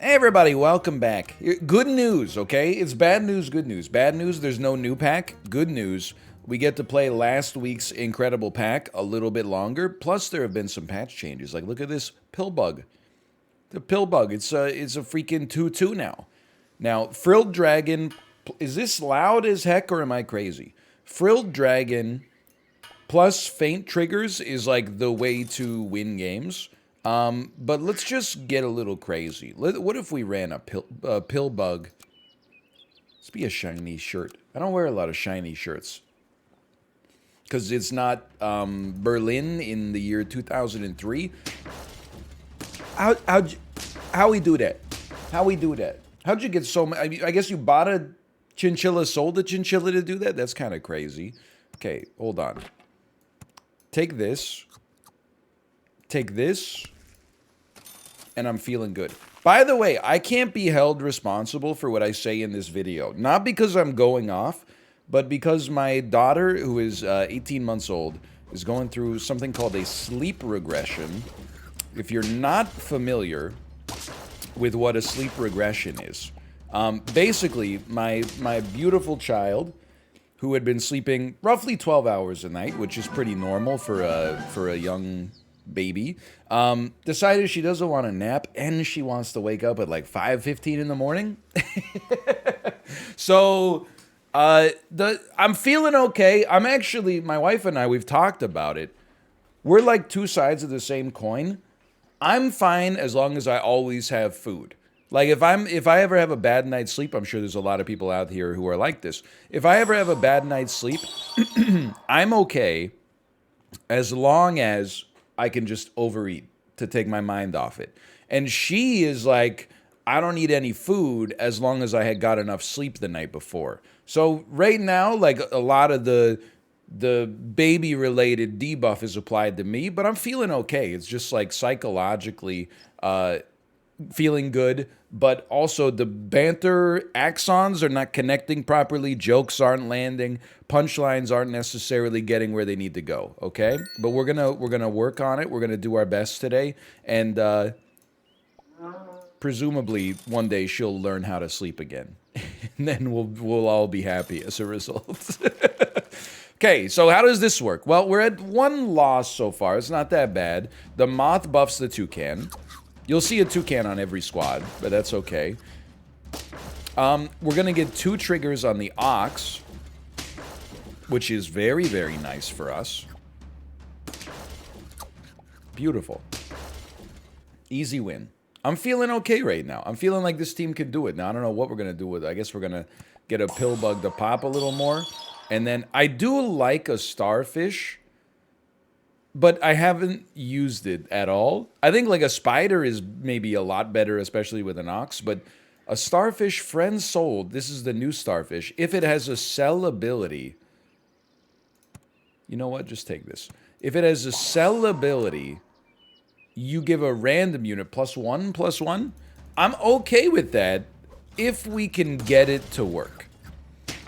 Hey everybody, welcome back. Good news, okay? It's bad news, good news. Bad news, there's no new pack. Good news, we get to play last week's incredible pack a little bit longer. Plus, there have been some patch changes. Like, look at this pill bug. The pill bug, it's a freaking 2-2 now. Now, Frilled Dragon, is this loud as heck or am I crazy? Frilled Dragon plus Faint Triggers is like the way to win games. But let's just get a little crazy. What if we ran a pill bug? Let's be a shiny shirt. I don't wear a lot of shiny shirts. Because it's not Berlin in the year 2003. How we do that? How we do that? How'd you get so many? I guess you bought a chinchilla, sold a chinchilla to do that? That's kind of crazy. Okay, hold on. Take this. Take this. And I'm feeling good. By the way, I can't be held responsible for what I say in this video. Not because I'm going off, but because my daughter, who is 18 months old, is going through something called a sleep regression. If you're not familiar with what a sleep regression is, basically, my beautiful child, who had been sleeping roughly 12 hours a night, which is pretty normal for a young baby, decided she doesn't want to nap and she wants to wake up at like 5:15 in the morning. So I'm feeling okay. I'm actually, my wife and I, we've talked about it. We're like two sides of the same coin. I'm fine as long as I always have food. Like if I ever have a bad night's sleep, I'm sure there's a lot of people out here who are like this. If I ever have a bad night's sleep, I'm okay as long as I can just overeat to take my mind off it. And she is like, I don't need any food as long as I had got enough sleep the night before. So right now, like a lot of the baby-related debuff is applied to me, but I'm feeling okay. It's just like psychologically feeling good, but also the banter axons are not connecting properly, jokes aren't landing, punchlines aren't necessarily getting where they need to go, okay? But we're gonna work on it. We're gonna do our best today, and presumably one day she'll learn how to sleep again, and then we'll all be happy as a result. Okay, so how does this work? Well, we're at one loss so far. It's not that bad. The moth buffs the toucan. You'll see a toucan on every squad, but that's okay. We're going to get 2 triggers on the ox, which is very, very nice for us. Beautiful. Easy win. I'm feeling okay right now. I'm feeling like this team could do it. Now, I don't know what we're going to do with it. I guess we're going to get a pill bug to pop a little more. And then I do like a starfish, but I haven't used it at all. I think like a spider is maybe a lot better, especially with an ox, but a starfish, friend sold, this is the new starfish. If it has a sell ability, you know what, just take this. If it has a sell ability, you give a random unit +1/+1. I'm okay with that if we can get it to work.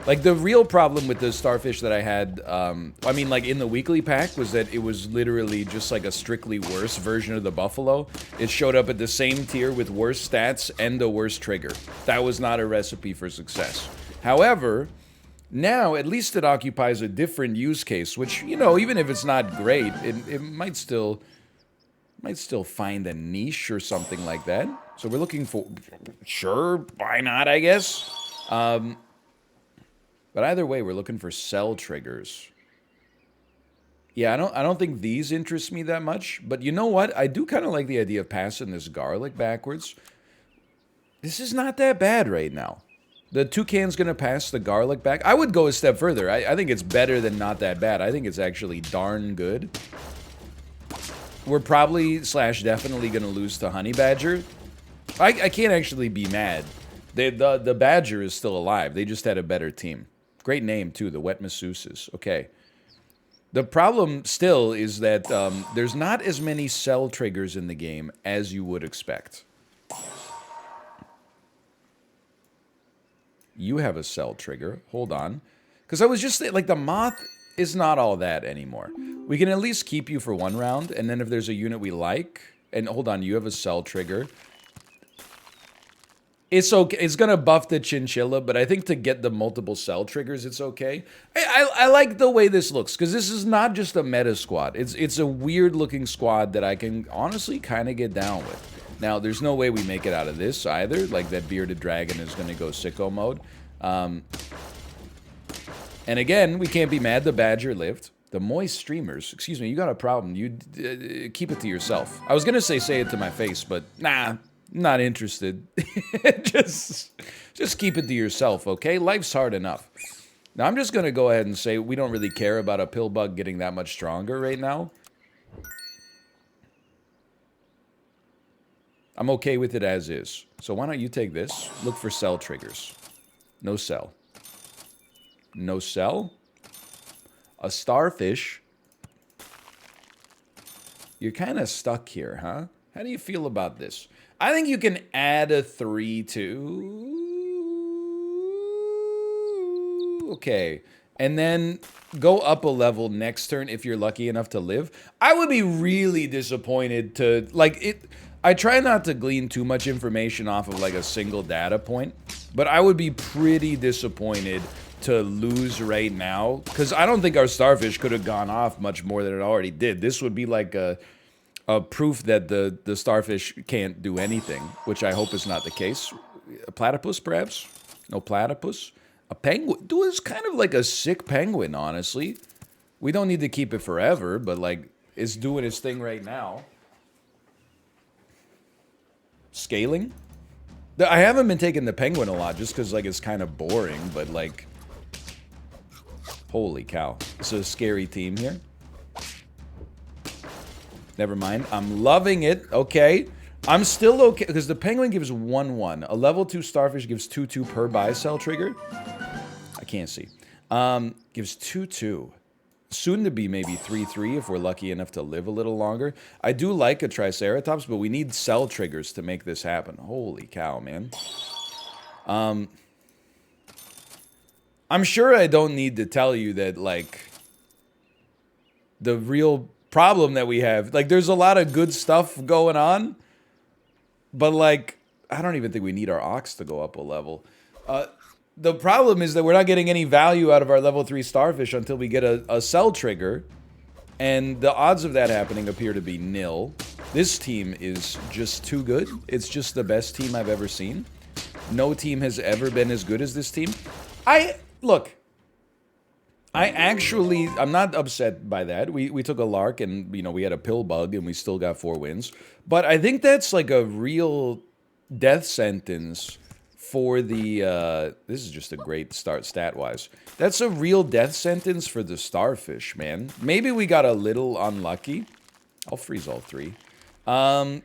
Like, the real problem with the starfish that I had, I mean, like, in the weekly pack, was that it was literally just, like, a strictly worse version of the buffalo. It showed up at the same tier with worse stats and a worse trigger. That was not a recipe for success. However, now, at least it occupies a different use case, which, you know, even if it's not great, it might still find a niche or something like that. So we're looking for, sure, why not, I guess? But either way, we're looking for cell triggers. Yeah, I don't think these interest me that much. But you know what? I do kind of like the idea of passing this garlic backwards. This is not that bad right now. The toucan's going to pass the garlic back. I would go a step further. I think it's better than not that bad. I think it's actually darn good. We're probably / definitely going to lose to Honey Badger. I can't actually be mad. The Badger is still alive. They just had a better team. Great name, too, the Wet Masseuses. Okay. The problem still is that there's not as many cell triggers in the game as you would expect. You have a cell trigger. Hold on. Because I was just like, the moth is not all that anymore. We can at least keep you for 1 round, and then if there's a unit we like... And hold on, you have a cell trigger. It's okay. It's gonna buff the chinchilla, but I think to get the multiple cell triggers, it's okay. I like the way this looks because this is not just a meta squad. It's a weird looking squad that I can honestly kind of get down with. Now, there's no way we make it out of this either. Like that bearded dragon is gonna go sicko mode. And again, we can't be mad the badger lived. The moist streamers, excuse me, you got a problem. You keep it to yourself. I was gonna say it to my face, but nah. Not interested. just keep it to yourself, okay? Life's hard enough. Now, I'm just going to go ahead and say we don't really care about a pill bug getting that much stronger right now. I'm okay with it as is. So why don't you take this? Look for cell triggers. No cell. No cell. A starfish. You're kind of stuck here, huh? How do you feel about this? I think you can add a 3 to... Okay. And then go up a level next turn if you're lucky enough to live. I would be really disappointed to... Like, I try not to glean too much information off of, like, a single data point. But I would be pretty disappointed to lose right now. Because I don't think our starfish could have gone off much more than it already did. This would be like a proof that the starfish can't do anything, which I hope is not the case. A platypus, perhaps? No platypus? A penguin? Dude, it's kind of like a sick penguin, honestly. We don't need to keep it forever, but, like, it's doing its thing right now. Scaling? I haven't been taking the penguin a lot, just because, like, it's kind of boring, but, like... Holy cow. It's a scary team here. Never mind. I'm loving it. Okay. I'm still okay. Because the penguin gives 1/1. A level 2 starfish gives 2/2 per buy cell trigger. I can't see. Gives 2/2. Soon to be maybe 3/3 if we're lucky enough to live a little longer. I do like a triceratops, but we need cell triggers to make this happen. Holy cow, man. I'm sure I don't need to tell you that, like, the real problem that we have, like, there's a lot of good stuff going on, but, like, I don't even think we need our ox to go up a level. The problem is that we're not getting any value out of our level 3 starfish until we get a cell trigger, and the odds of that happening appear to be nil. This team is just too good. It's just the best team I've ever seen. No team has ever been as good as this team. Look, I'm not upset by that. We took a lark and, you know, we had a pill bug and we still got 4 wins. But I think that's like a real death sentence for the, this is just a great start stat-wise. That's a real death sentence for the starfish, man. Maybe we got a little unlucky. I'll freeze all 3. Let's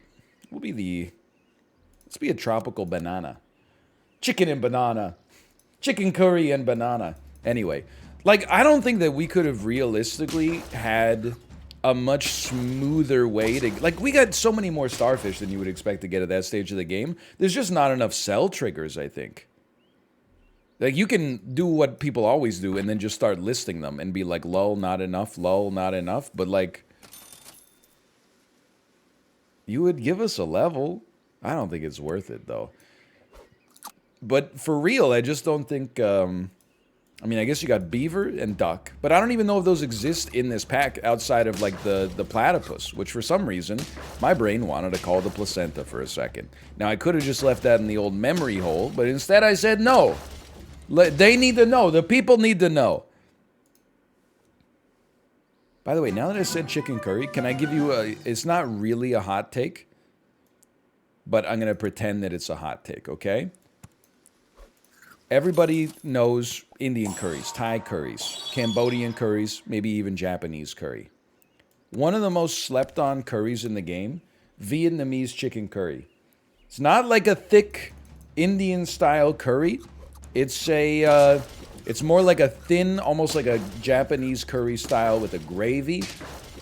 be a tropical banana. Chicken and banana. Chicken curry and banana. Anyway, like, I don't think that we could have realistically had a much smoother way to... Like, we got so many more starfish than you would expect to get at that stage of the game. There's just not enough cell triggers, I think. Like, you can do what people always do and then just start listing them and be like, lol, not enough, lol, not enough. But, like, you would give us a level. I don't think it's worth it, though. But for real, I just don't think... I mean, I guess you got beaver and duck, but I don't even know if those exist in this pack outside of, like, the platypus, which for some reason, my brain wanted to call the placenta for a second. Now, I could have just left that in the old memory hole, but instead I said no. They need to know. The people need to know. By the way, now that I said chicken curry, can I give you a... It's not really a hot take, but I'm going to pretend that it's a hot take, okay? Everybody knows Indian curries, Thai curries, Cambodian curries, maybe even Japanese curry. One of the most slept on curries in the game, Vietnamese chicken curry. It's not like a thick Indian style curry. It's it's more like a thin, almost like a Japanese curry style with a gravy,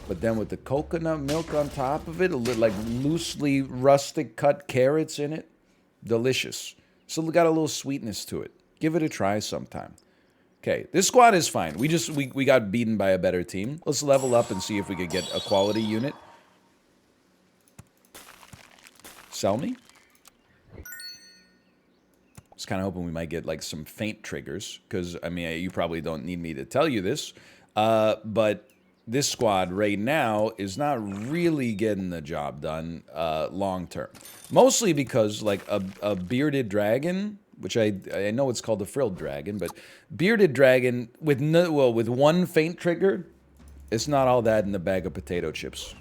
but then with the coconut milk on top of it, like loosely rustic cut carrots in it. Delicious. So it got a little sweetness to it. Give it a try sometime. Okay, this squad is fine. We got beaten by a better team. Let's level up and see if we could get a quality unit. Sell me? kind of hoping we might get like some feint triggers, because I mean, you probably don't need me to tell you this, but this squad right now is not really getting the job done long term. Mostly because like a bearded dragon, which I know it's called the frilled dragon, but bearded dragon with with one feint trigger, it's not all that in the bag of potato chips.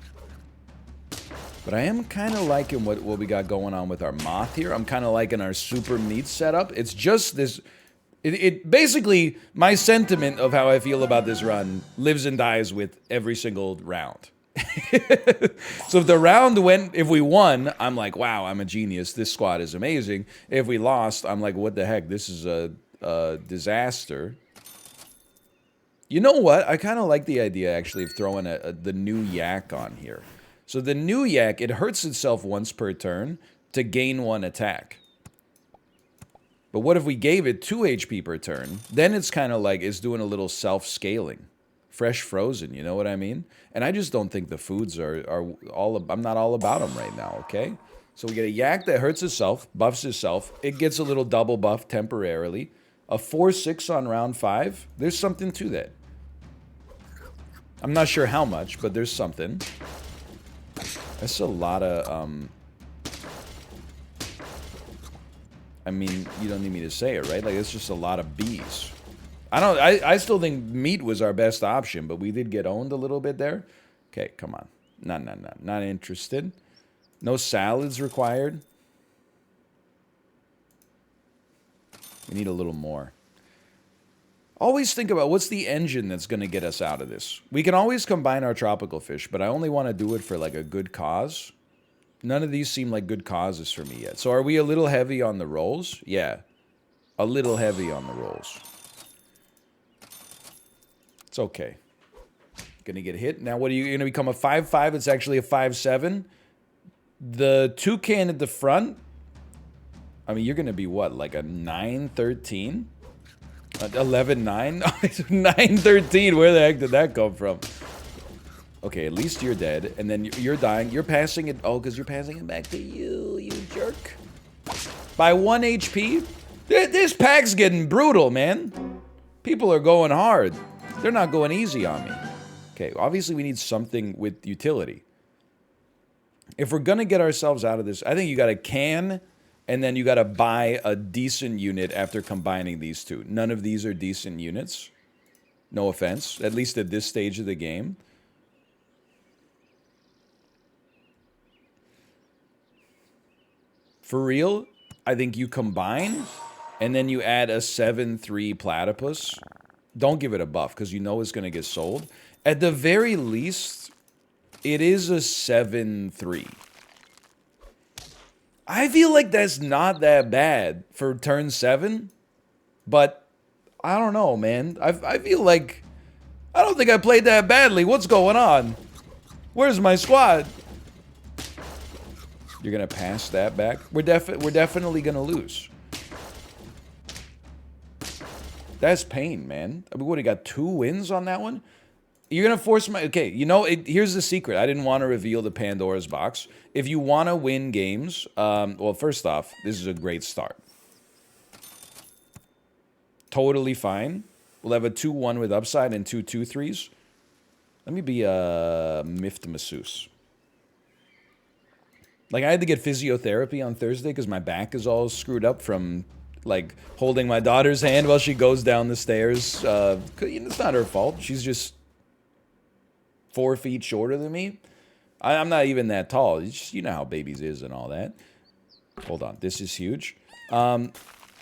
But I am kind of liking what we got going on with our moth here. I'm kind of liking our super meat setup. It's just this... It basically, my sentiment of how I feel about this run lives and dies with every single round. So if the round went... If we won, I'm like, wow, I'm a genius. This squad is amazing. If we lost, I'm like, what the heck? This is a disaster. You know what? I kind of like the idea, actually, of throwing the new yak on here. So the new yak, it hurts itself once per turn to gain 1 attack. But what if we gave it 2 HP per turn? Then it's kind of like it's doing a little self-scaling. Fresh frozen, you know what I mean? And I just don't think the foods are all... I'm not all about them right now, okay? So we get a yak that hurts itself, buffs itself. It gets a little double buff temporarily. A 4/6 on round 5. There's something to that. I'm not sure how much, but there's something. That's a lot of, I mean, you don't need me to say it, right? Like, it's just a lot of bees. I still think meat was our best option, but we did get owned a little bit there. Okay, come on. Not interested. No salads required. We need a little more. Always think about what's the engine that's going to get us out of this. We can always combine our tropical fish, but I only want to do it for like a good cause. None of these seem like good causes for me yet. So are we a little heavy on the rolls? Yeah. A little heavy on the rolls. It's okay. Gonna get hit. Now what are you going to become, a 5/5? It's actually a 5/7. The toucan at the front, I mean, you're going to be what? Like a 9/13? 11-9? 9-13, where the heck did that come from? Okay, at least you're dead, and then you're dying. You're passing it... Oh, because you're passing it back to you, you jerk. By 1 HP? This pack's getting brutal, man. People are going hard. They're not going easy on me. Okay, obviously we need something with utility. If we're going to get ourselves out of this, I think you got to can... And then you got to buy a decent unit after combining these two. None of these are decent units. No offense. At least at this stage of the game. For real, I think you combine, and then you add a 7/3 platypus. Don't give it a buff, because you know it's going to get sold. At the very least, it is a 7/3. I feel like that's not that bad for turn 7, but I don't know, man. I feel like I don't think I played that badly. What's going on? Where's my squad? You're gonna pass that back? We're definitely gonna lose. That's pain, man. I mean, what, he got 2 wins on that one? You're going to force my... Okay, you know, here's the secret. I didn't want to reveal the Pandora's box. If you want to win games... well, first off, this is a great start. Totally fine. We'll have a 2-1 with upside and 2 2-3s. Let me be a miffed masseuse. Like, I had to get physiotherapy on Thursday because my back is all screwed up from... like, holding my daughter's hand while she goes down the stairs. It's not her fault. She's just 4 feet shorter than me. I'm not even that tall. It's just, you know how babies is and all that. Hold on. This is huge. And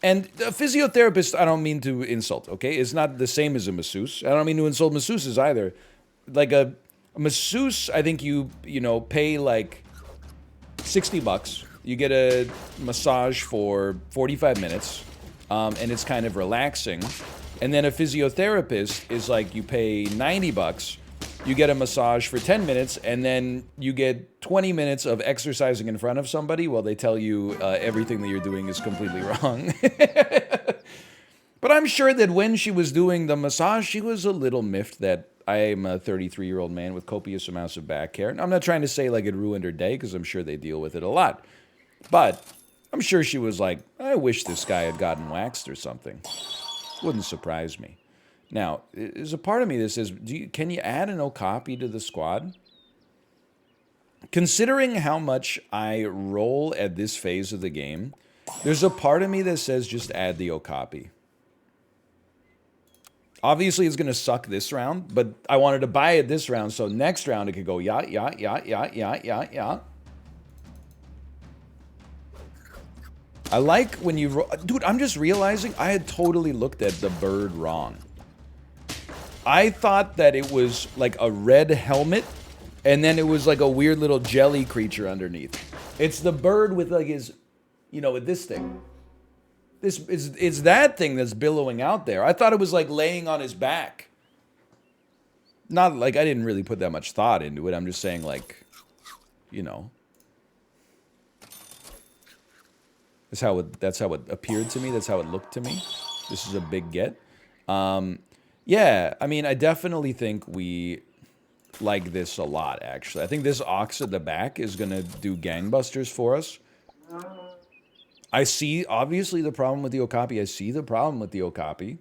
a physiotherapist, I don't mean to insult, okay? It's not the same as a masseuse. I don't mean to insult masseuses either. Like, a masseuse, I think you know, pay, like, $60. You get a massage for 45 minutes, and it's kind of relaxing. And then a physiotherapist is like, you pay $90, you get a massage for 10 minutes, and then you get 20 minutes of exercising in front of somebody while they tell you everything that you're doing is completely wrong. But I'm sure that when she was doing the massage, she was a little miffed that I'm a 33-year-old man with copious amounts of back hair. And I'm not trying to say like it ruined her day, because I'm sure they deal with it a lot. But I'm sure she was like, I wish this guy had gotten waxed or something. Wouldn't surprise me. Now, there's a part of me that says, can you add an Okapi to the squad? Considering how much I roll at this phase of the game, there's a part of me that says just add the Okapi. Obviously, it's going to suck this round, but I wanted to buy it this round, so next round it could go yeah. I like when you... Dude, I'm just realizing I had totally looked at the bird wrong. I thought that it was like a red helmet, and then it was like a weird little jelly creature underneath. It's the bird with like his... You know, with this thing. It's that thing that's billowing out there. I thought it was like laying on his back. Not like I didn't really put that much thought into it. I'm just saying like, you know. That's how it appeared to me. That's how it looked to me. This is a big get. Yeah, I mean, I definitely think we like this a lot, actually. I think this Ox at the back is going to do gangbusters for us. I see, obviously, the problem with the Okapi. I see the problem with the Okapi.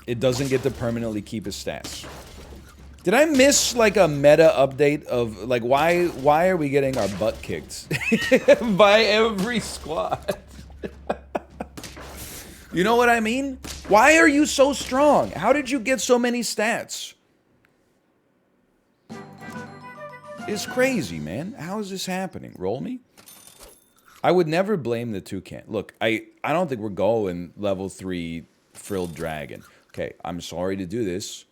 It doesn't get to permanently keep his stats. Did I miss, like, a meta update of, like, why are we getting our butt kicked by every squad? You know what I mean? Why are you so strong? How did you get so many stats? It's crazy, man. How is this happening? Roll me? I would never blame the toucan. Look, I don't think we're going level 3 frilled dragon. Okay, I'm sorry to do this.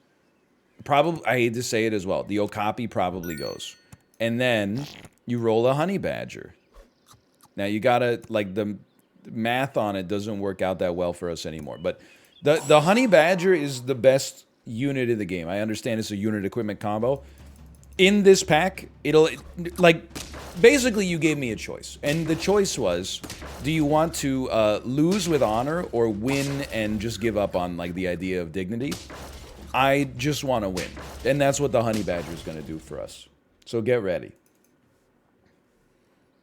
Probably, I hate to say it as well. The Okapi probably goes. And then you roll a honey badger. Now you gotta, like, the math on it doesn't work out that well for us anymore. But the honey badger is the best unit in the game. I understand it's a unit equipment combo. In this pack, it'll, like, basically you gave me a choice. And the choice was, do you want to lose with honor or win and just give up on, like, the idea of dignity? I just want to win. And that's what the honey badger is going to do for us. So get ready.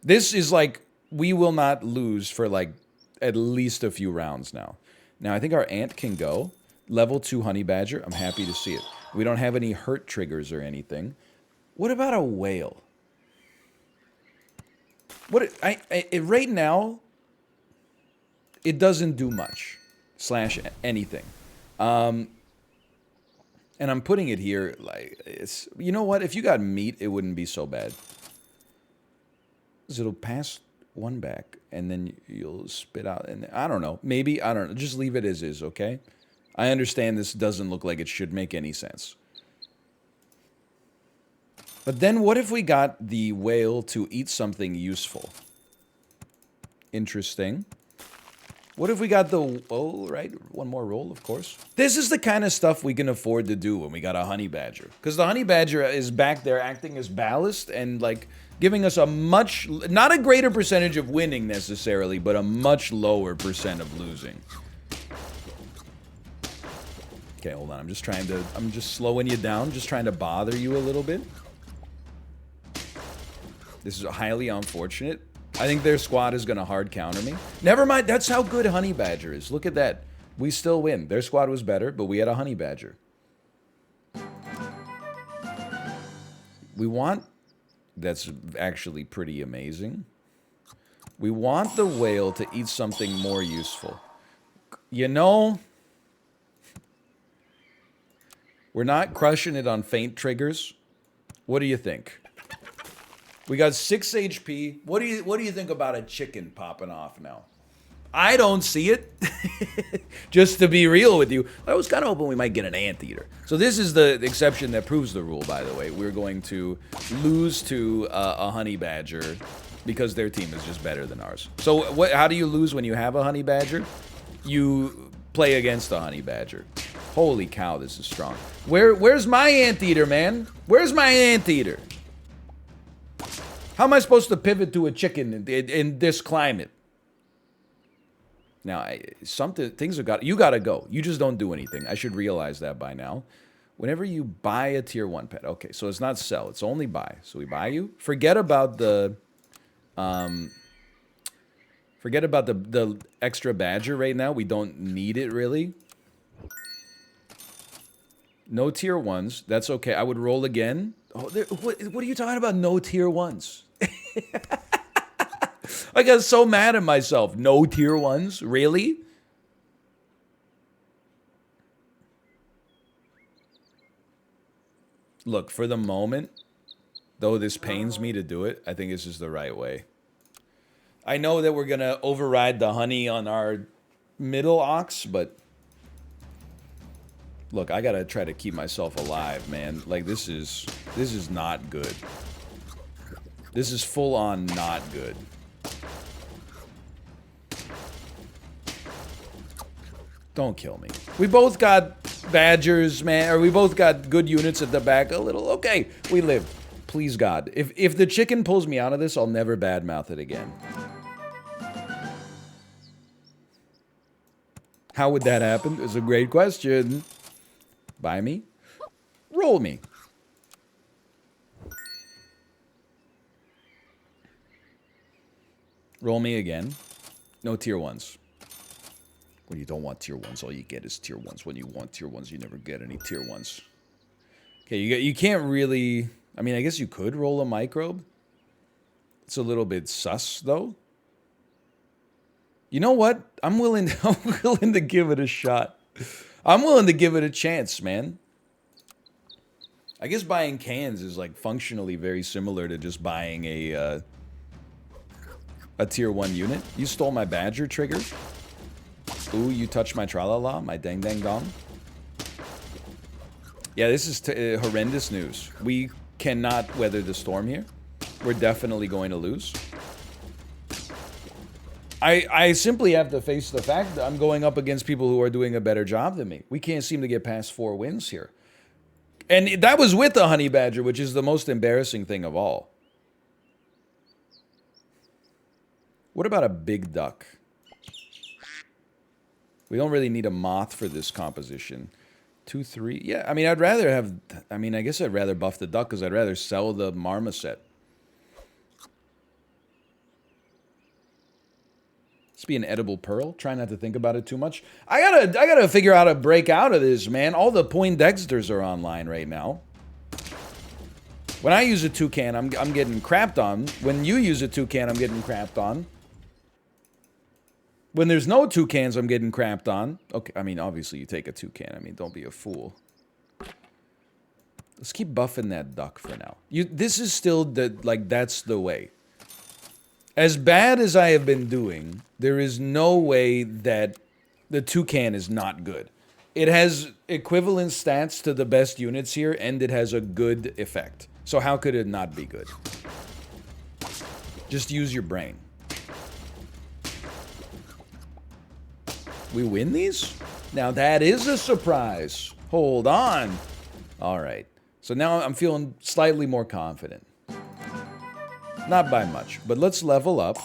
This is like, we will not lose for, like, at least a few rounds now. Now, I think our ant can go. Level 2 honey badger. I'm happy to see it. We don't have any hurt triggers or anything. What about a whale? What right now, it doesn't do much. / anything. And I'm putting it here, like, it's... You know what? If you got meat, it wouldn't be so bad. Because it'll pass one back, and then you'll spit out... And I don't know. Maybe, I don't know. Just leave it as is, okay? I understand this doesn't look like it should make any sense. But then what if we got the whale to eat something useful? Interesting. What if we got the... Oh, right. One more roll, of course. This is the kind of stuff we can afford to do when we got a honey badger. Because the honey badger is back there acting as ballast and, like, giving us a much... Not a greater percentage of winning, necessarily, but a much lower percent of losing. Okay, hold on. I'm just trying to... I'm just slowing you down. Just trying to bother you a little bit. This is highly unfortunate. I think their squad is going to hard counter me. Never mind. That's how good honey badger is. Look at that. We still win. Their squad was better, but we had a honey badger. We want... That's actually pretty amazing. We want the whale to eat something more useful. You know... We're not crushing it on faint triggers. What do you think? We got 6 HP. What do you think about a chicken popping off now? I don't see it. Just to be real with you, I was kind of hoping we might get an anteater. So this is the exception that proves the rule, by the way. We're going to lose to a honey badger because their team is just better than ours. So how do you lose when you have a honey badger? You play against a honey badger. Holy cow, this is strong. Where's my anteater, man? Where's my anteater? How am I supposed to pivot to a chicken in this climate? Now, things have got... You gotta go. You just don't do anything. I should realize that by now. Whenever you buy a tier 1 pet... Okay, so it's not sell. It's only buy. So we buy you. Forget about the Forget about the extra badger right now. We don't need it, really. No tier 1s. That's okay. I would roll again. Oh, what are you talking about? No tier 1s. I got so mad at myself. No tier 1s? Really? Look, for the moment, though this pains me to do it, I think this is the right way. I know that we're going to override the honey on our middle ox, but... Look, I got to try to keep myself alive, man. Like, this is not good. This is full on not good. Don't kill me. We both got badgers, man, or we both got good units at the back. A little, okay, we lived. Please, God. If the chicken pulls me out of this, I'll never badmouth it again. How would that happen? It's a great question. Buy me? Roll me. Roll me again. No tier 1s. When you don't want tier 1s, all you get is tier 1s. When you want tier 1s, you never get any tier 1s. Okay, you can't really... I mean, I guess you could roll a microbe. It's a little bit sus, though. You know what? I'm willing to give it a shot. I'm willing to give it a chance, man. I guess buying cans is, like, functionally very similar to just buying a tier 1 unit. You stole my badger trigger. Ooh, you touched my tra-la-la, my dang-dang-dong. Yeah, this is horrendous news. We cannot weather the storm here. We're definitely going to lose. I simply have to face the fact that I'm going up against people who are doing a better job than me. We can't seem to get past 4 wins here. And that was with the honey badger, which is the most embarrassing thing of all. What about a big duck? We don't really need a moth for this composition. 2, 3. Yeah, I mean, I'd rather have... I mean, I guess I'd rather buff the duck because I'd rather sell the marmoset. Let's be an edible pearl. Try not to think about it too much. I gotta figure out how to break out of this, man. All the Poindexters are online right now. When I use a toucan, I'm getting crapped on. When you use a toucan, I'm getting crapped on. When there's no toucans, I'm getting crapped on. Okay, I mean, obviously you take a toucan. I mean, don't be a fool. Let's keep buffing that duck for now. This is still that's the way. As bad as I have been doing, there is no way that the toucan is not good. It has equivalent stats to the best units here, and it has a good effect. So how could it not be good? Just use your brain. We win these? Now that is a surprise. Hold on. All right. So now I'm feeling slightly more confident. Not by much, but let's level up.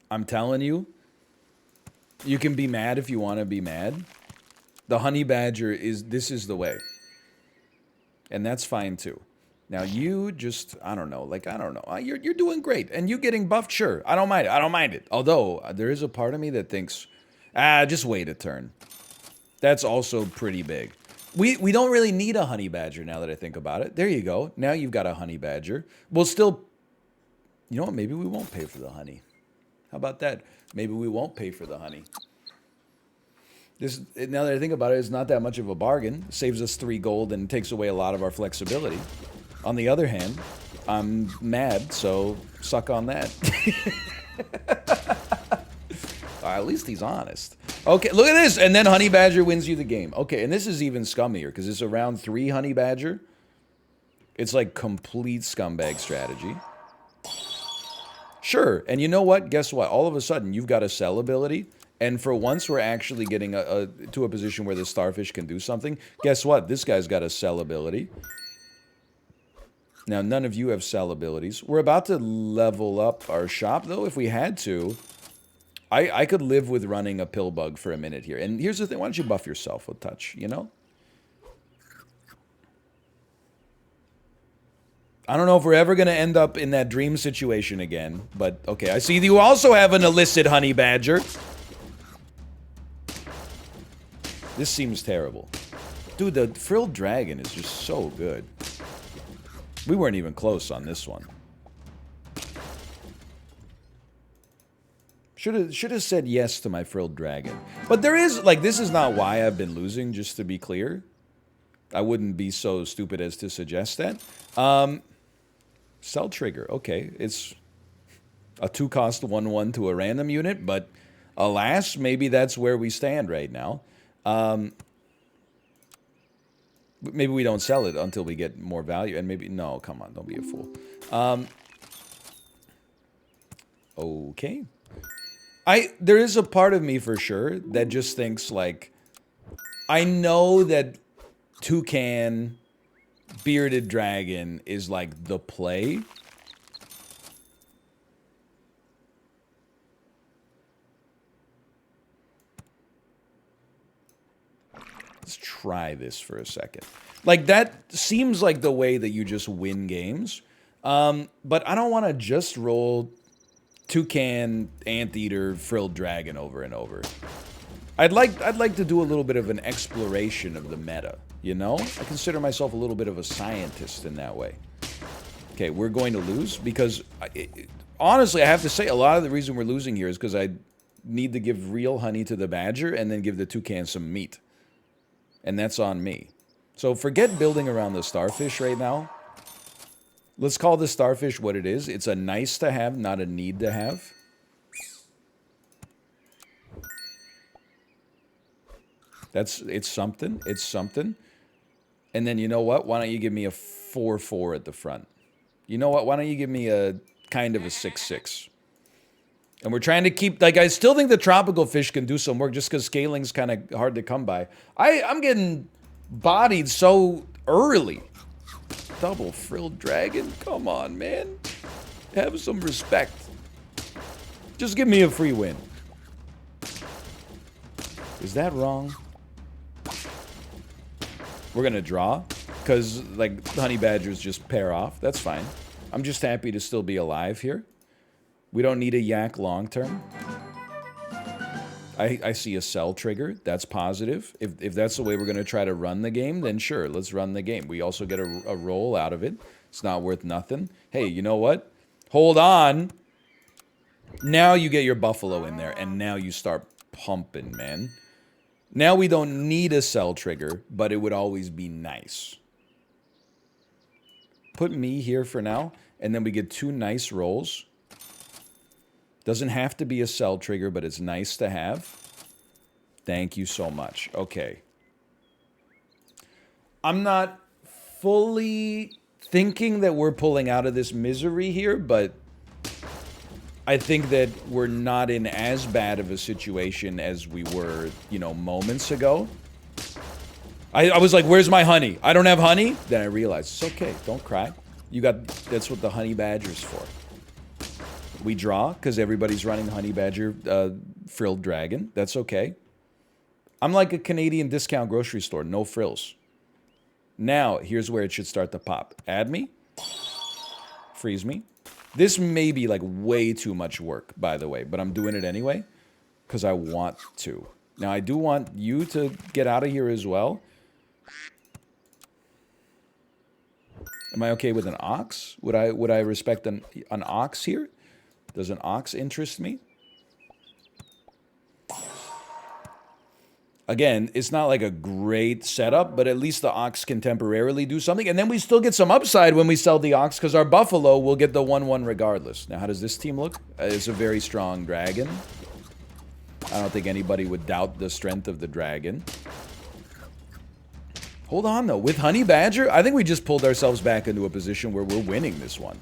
I'm telling you, you can be mad if you want to be mad. The honey badger this is the way. And that's fine too. Now you just, I don't know, like, I don't know. You're doing great. And you getting buffed, sure. I don't mind it. I don't mind it. Although, there is a part of me that thinks, just wait a turn. That's also pretty big. We don't really need a honey badger now that I think about it. There you go. Now you've got a honey badger. We'll still, you know what, maybe we won't pay for the honey. How about that? Maybe we won't pay for the honey. This, now that I think about it, it's not that much of a bargain. It saves us 3 gold and takes away a lot of our flexibility. On the other hand, I'm mad, so suck on that. At least he's honest. Okay, look at this. And then Honey Badger wins you the game. Okay, and this is even scummier because it's a round 3 Honey Badger. It's like complete scumbag strategy. Sure, and you know what? Guess what? All of a sudden, you've got a sell ability. And for once, we're actually getting to a position where the starfish can do something. Guess what? This guy's got a sell ability. Now, none of you have sell abilities. We're about to level up our shop, though, if we had to. I could live with running a pill bug for a minute here. And here's the thing. Why don't you buff yourself a touch, you know? I don't know if we're ever going to end up in that dream situation again, but okay. I see you also have an illicit honey badger. This seems terrible. Dude, the frilled dragon is just so good. We weren't even close on this one. Should have said yes to my frilled dragon. But there is, like, this is not why I've been losing, just to be clear. I wouldn't be so stupid as to suggest that. Cell trigger, okay. It's a 2-cost 1/1 to a random unit, but alas, maybe that's where we stand right now. Maybe we don't sell it until we get more value, and maybe... No, come on, don't be a fool. Okay. There is a part of me, for sure, that just thinks, like... I know that Toucan Bearded Dragon is, like, the play. Let's try this for a second. Like, that seems like the way that you just win games. But I don't want to just roll Toucan, Anteater, Frilled Dragon over and over. I'd like to do a little bit of an exploration of the meta, you know? I consider myself a little bit of a scientist in that way. Okay, we're going to lose because, honestly, I have to say, a lot of the reason we're losing here is because I need to give real honey to the badger and then give the toucan some meat. And that's on me. So forget building around the starfish right now. Let's call the starfish what it is. It's a nice to have, not a need to have. It's something. It's something. And then you know what? Why don't you give me a 4/4 at the front? You know what? Why don't you give me a kind of a 6/6? And we're trying to keep, like, I still think the tropical fish can do some work just because scaling's kind of hard to come by. I'm getting bodied so early. Double frilled dragon? Come on, man. Have some respect. Just give me a free win. Is that wrong? We're gonna draw, because, like, honey badgers just pair off. That's fine. I'm just happy to still be alive here. We don't need a yak long term. I see a cell trigger. That's positive. If that's the way we're gonna try to run the game, then sure, let's run the game. We also get a roll out of it. It's not worth nothing. Hey, you know what? Hold on. Now you get your buffalo in there, and now you start pumping, man. Now we don't need a cell trigger, but it would always be nice. Put me here for now, and then we get 2 nice rolls. Doesn't have to be a cell trigger, but it's nice to have. Thank you so much. Okay. I'm not fully thinking that we're pulling out of this misery here, but I think that we're not in as bad of a situation as we were, you know, moments ago. I was like, where's my honey? I don't have honey? Then I realized, it's okay, don't cry. That's what the honey badger's for. We draw, because everybody's running honey badger, frilled dragon. That's okay. I'm like a Canadian discount grocery store, no frills. Now, here's where it should start to pop. Add me. Freeze me. This may be, like, way too much work, by the way, but I'm doing it anyway, because I want to. Now, I do want you to get out of here as well. Am I okay with an ox? Would I respect an ox here? Does an ox interest me? Again, it's not like a great setup, but at least the ox can temporarily do something. And then we still get some upside when we sell the ox, because our buffalo will get the 1/1 regardless. Now, how does this team look? It's a very strong dragon. I don't think anybody would doubt the strength of the dragon. Hold on, though. With honey badger, I think we just pulled ourselves back into a position where we're winning this one.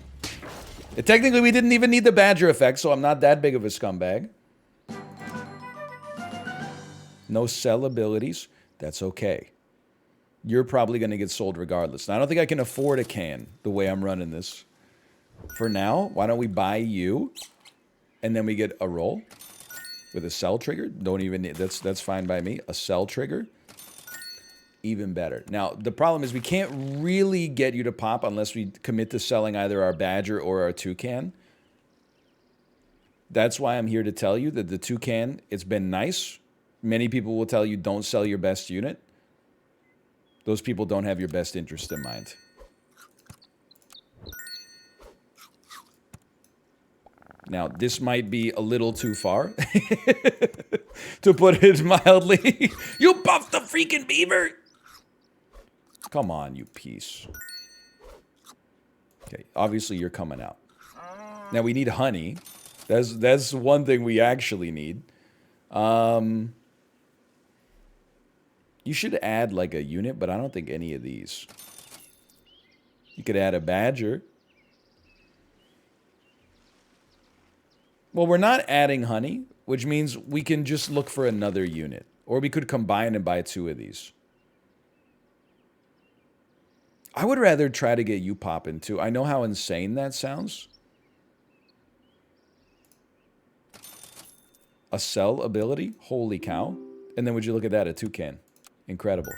Technically, we didn't even need the badger effect, so I'm not that big of a scumbag. No sell abilities. That's okay. You're probably going to get sold regardless. Now, I don't think I can afford a can the way I'm running this. For now, why don't we buy you, and then we get a roll with a sell trigger. Don't even need, that's fine by me. A sell trigger. even better. Now, the problem is we can't really get you to pop unless we commit to selling either our Badger or our Toucan. That's why I'm here to tell you that the Toucan, it's been nice. Many people will tell you don't sell your best unit. Those people don't have your best interest in mind. Now, this might be a little too far, to put it mildly. You buffed the freaking beaver! Come on, you piece. Okay, obviously you're coming out. Now, we need honey. That's one thing we actually need. You should add, like, a unit, but I don't think any of these. You could add a Badger. Well, we're not adding honey, which means we can just look for another unit. Or we could combine and buy 2 of these. I would rather try to get you popping too. I know how insane that sounds. A sell ability? Holy cow. And then would you look at that, a Toucan. Incredible.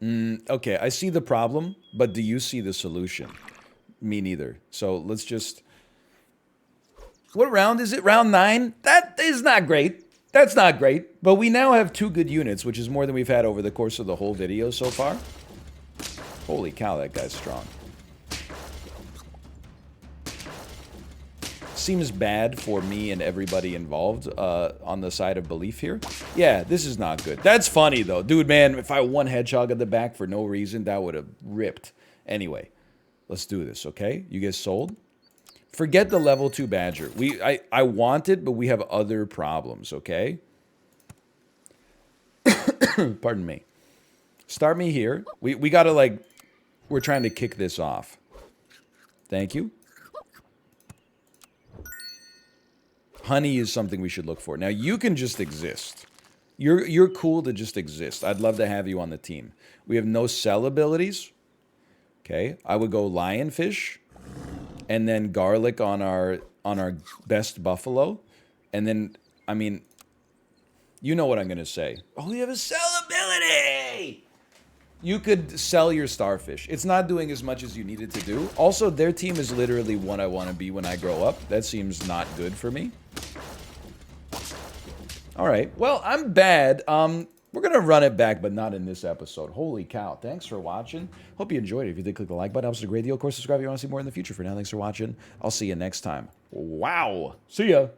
Okay, I see the problem, but do you see the solution? Me neither. So let's just... What round is it? Round 9? That is not great. That's not great. But we now have 2 good units, which is more than we've had over the course of the whole video so far. Holy cow, that guy's strong. Seems bad for me and everybody involved on the side of belief here. Yeah, this is not good. That's funny, though. Dude, man, if I one hedgehog at the back for no reason, that would have ripped. Anyway. Let's do this, okay? You get sold? Forget the level 2 Badger. I want it, but we have other problems, okay? Pardon me. Start me here. We gotta, like... We're trying to kick this off. Thank you. Honey is something we should look for. Now, you can just exist. You're cool to just exist. I'd love to have you on the team. We have no sell abilities. Okay, I would go lionfish, and then garlic on our best buffalo, and then, I mean, you know what I'm gonna say. Oh, we have a sell ability! You could sell your starfish. It's not doing as much as you need it to do. Also, their team is literally what I want to be when I grow up. That seems not good for me. All right, well, I'm bad. We're going to run it back, but not in this episode. Holy cow. Thanks for watching. Hope you enjoyed it. If you did, click the like button. That was a great deal. Of course, subscribe if you want to see more in the future. For now, thanks for watching. I'll see you next time. Wow. See ya.